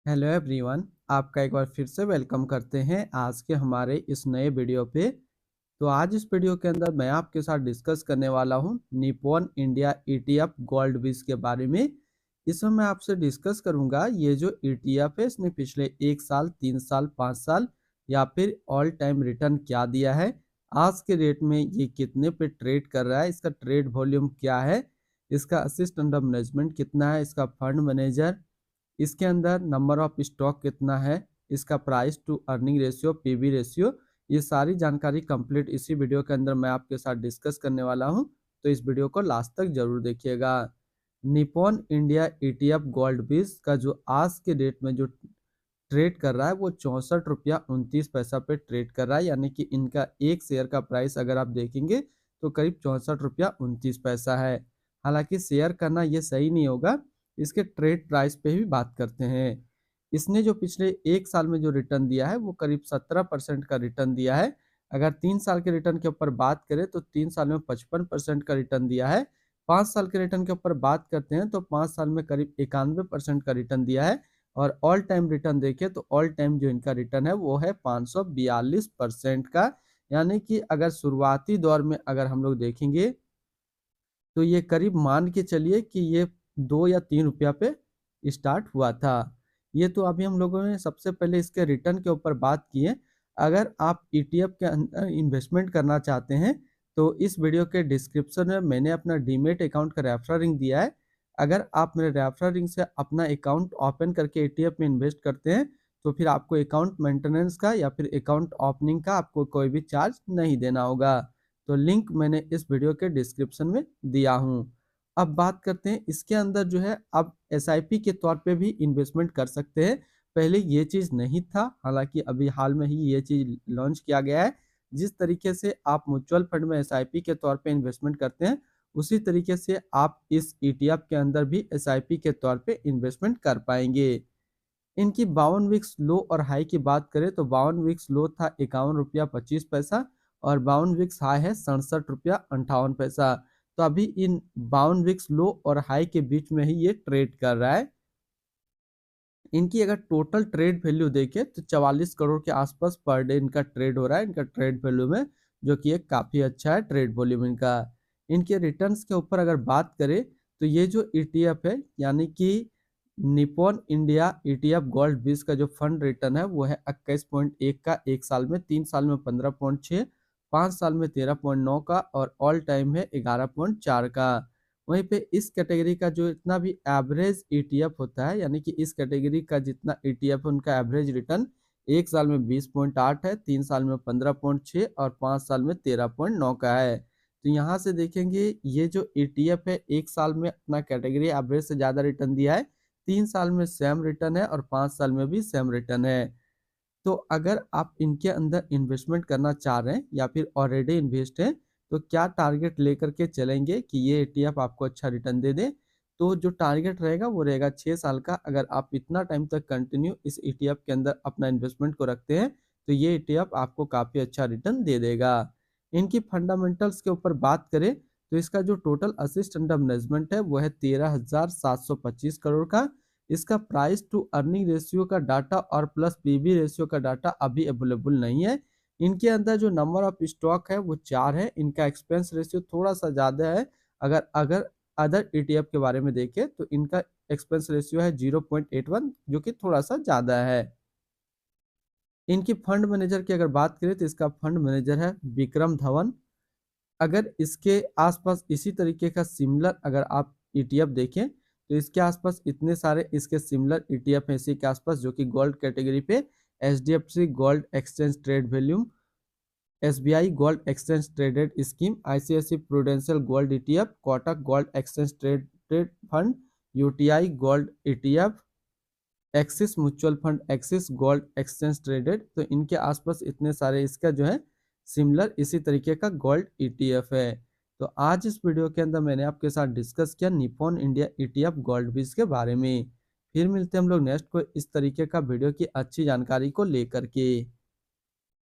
Hello everyone, आपका एक बार फिर से वेलकम करते हैं आज के हमारे इस नए वीडियो पे। तो आज इस वीडियो के अंदर मैं आपके साथ डिस्कस करने वाला हूं निप्पॉन इंडिया ईटीएफ गोल्ड बीज के बारे में। इसमें मैं आपसे डिस्कस करूंगा ये जो ईटीएफ है इसने पिछले 1 साल, 3 साल, 5 साल या फिर ऑल टाइम रिटर्न क्या दिया है, आज के डेट में ये कितने पे ट्रेड कर रहा है, इसका ट्रेड वॉल्यूम क्या है, इसका असिस्ट अंडर मैनेजमेंट कितना है, इसका फंड मैनेजर, इसके अंदर नंबर ऑफ स्टॉक कितना है, इसका price to earning ratio, PB ratio, ये सारी जानकारी कंप्लीट इसी वीडियो के अंदर मैं आपके साथ डिस्कस करने वाला हूं। तो इस वीडियो को लास्ट तक जरूर देखिएगा। निप्पॉन इंडिया ईटीएफ गोल्ड बीज का जो आज के डेट में जो ट्रेड कर रहा है वो 64 रुपया 29 पैसा पे ट्रेड कर रहा है, यानी कि इनका एक शेयर का प्राइस अगर आप देखेंगे तो करीब 64 रुपया 29 पैसा है। हालांकि शेयर करना ये सही नहीं होगा, इसके ट्रेड प्राइस पे भी बात करते हैं। इसने जो पिछले 1 साल में जो रिटर्न दिया है वो करीब 17% का रिटर्न दिया है। अगर 3 साल के रिटर्न के ऊपर बात करें तो 3 साल में 55% का रिटर्न दिया है। 5 साल के रिटर्न के ऊपर बात करते हैं तो 5 साल में करीब 91% का रिटर्न दिया है। और ऑल टाइम रिटर्न देखें तो ऑल टाइम जो इनका रिटर्न है वो है 542% का। यानी कि अगर शुरुआती दौर में अगर हम लोग देखेंगे तो ये करीब मान के चलिए कि ये 2 या 3 रुपया पे स्टार्ट हुआ था। ये तो अभी हम लोगों ने सबसे पहले इसके रिटर्न के ऊपर बात की है। अगर आप ईटीएफ के अंदर इन्वेस्टमेंट करना चाहते हैं तो इस वीडियो के डिस्क्रिप्शन में मैंने अपना डीमेट अकाउंट का रेफरल लिंक दिया है। अगर आप मेरे रेफरल लिंक से अपना अकाउंट ओपन करके ईटीएफ में इन्वेस्ट करते हैं तो फिर आपको अकाउंट मेंटेनेंस का या फिर अकाउंट ओपनिंग का आपको कोई भी चार्ज नहीं देना होगा। तो लिंक मैंने इस वीडियो के डिस्क्रिप्शन में दिया हूँ। अब बात करते हैं इसके अंदर जो है आप एसआईपी के तौर पे भी इन्वेस्टमेंट कर सकते हैं। पहले ये चीज़ नहीं था, हालांकि अभी हाल में ही ये चीज़ लॉन्च किया गया है। जिस तरीके से आप म्यूचुअल फंड में एसआईपी के तौर पे इन्वेस्टमेंट करते हैं उसी तरीके से आप इस ईटीएफ के अंदर भी एसआईपी के तौर पे इन्वेस्टमेंट कर पाएंगे। इनकी 52 वीक्स लो और हाई की बात करें तो 52 वीक्स लो था 51 रुपया 25 पैसा और 52 वीक्स हाई है 67 रुपया 58 पैसा। तो अभी इन 52 वीक्स लो और हाई के बीच में ही ये ट्रेड कर रहा है। इनकी अगर टोटल ट्रेड वैल्यू देखें तो 44 करोड़ के आसपास पर डे इनका ट्रेड हो रहा है इनका ट्रेड वैल्यू में, जो कि एक काफ़ी अच्छा है ट्रेड वॉल्यूम इनका। इनके रिटर्न्स के ऊपर अगर बात करें तो ये जो ईटीएफ है यानी कि निप्पॉन इंडिया ईटीएफ गोल्ड बीज का जो फंड रिटर्न है वो है 21.1 का 1 साल में, 3 साल में 15.6, 5 साल में 13.9 का और ऑल टाइम है 11.4 का। वहीं पे इस कैटेगरी का जो इतना भी एवरेज ईटीएफ होता है यानी कि इस कैटेगरी का जितना ईटीएफ है उनका एवरेज रिटर्न 1 साल में 20.8 है, 3 साल में 15.6 और 5 साल में 13.9 का है। तो यहाँ से देखेंगे ये जो ईटीएफ है 1 साल में अपना कैटेगरी एवरेज से ज़्यादा रिटर्न दिया है, 3 साल में सेम रिटर्न है और 5 साल में भी सेम रिटर्न है। तो अगर आप इनके अंदर इन्वेस्टमेंट करना चाह रहे हैं या फिर ऑलरेडी इन्वेस्ट हैं तो क्या टारगेट लेकर के चलेंगे कि ये ईटीएफ आपको अच्छा रिटर्न दे दे। तो जो टारगेट रहेगा वो रहेगा 6 साल का। अगर आप इतना टाइम तक कंटिन्यू इस ईटीएफ के अंदर अपना इन्वेस्टमेंट को रखते हैं तो ये ईटीएफ आपको काफ़ी अच्छा रिटर्न दे देगा। इनकी फंडामेंटल्स के ऊपर बात करें तो इसका जो टोटल असिस्ट अंडर मैनेजमेंट है वो है 13,725 करोड़ का। इसका प्राइस टू अर्निंग रेशियो का डाटा और प्लस पीबी रेशियो का डाटा अभी अवेलेबल नहीं है। इनके अंदर जो नंबर ऑफ स्टॉक है वो 4 है। इनका एक्सपेंस रेशियो थोड़ा सा ज़्यादा है। अगर अगर अदर ईटीएफ के बारे में देखें तो इनका एक्सपेंस रेशियो है 0.81, जो कि थोड़ा सा ज़्यादा है। इनकी फंड मैनेजर की अगर बात करें तो इसका फंड मैनेजर है विक्रम धवन। अगर इसके आसपास इसी तरीके का सिमिलर अगर आप ईटीएफ देखें तो इसके आसपास इतने सारे इसके सिमिलर ईटीएफ हैं इसी के आसपास, जो कि गोल्ड कैटेगरी पे HDFC gold exchange trade volume, SBI gold exchange traded scheme, ICICI prudential gold ETF, Kotak gold exchange traded fund, UTI gold ETF, Axis mutual fund Axis gold exchange traded. तो इनके आसपास इतने सारे इसका जो है सिमिलर इसी तरीके का गोल्ड ईटीएफ है। तो आज इस वीडियो के अंदर मैंने आपके साथ डिस्कस किया निप्पॉन इंडिया ईटीएफ गोल्ड बीज के बारे में। फिर मिलते हैं हम लोग नेक्स्ट को इस तरीके का वीडियो की अच्छी जानकारी को लेकर के।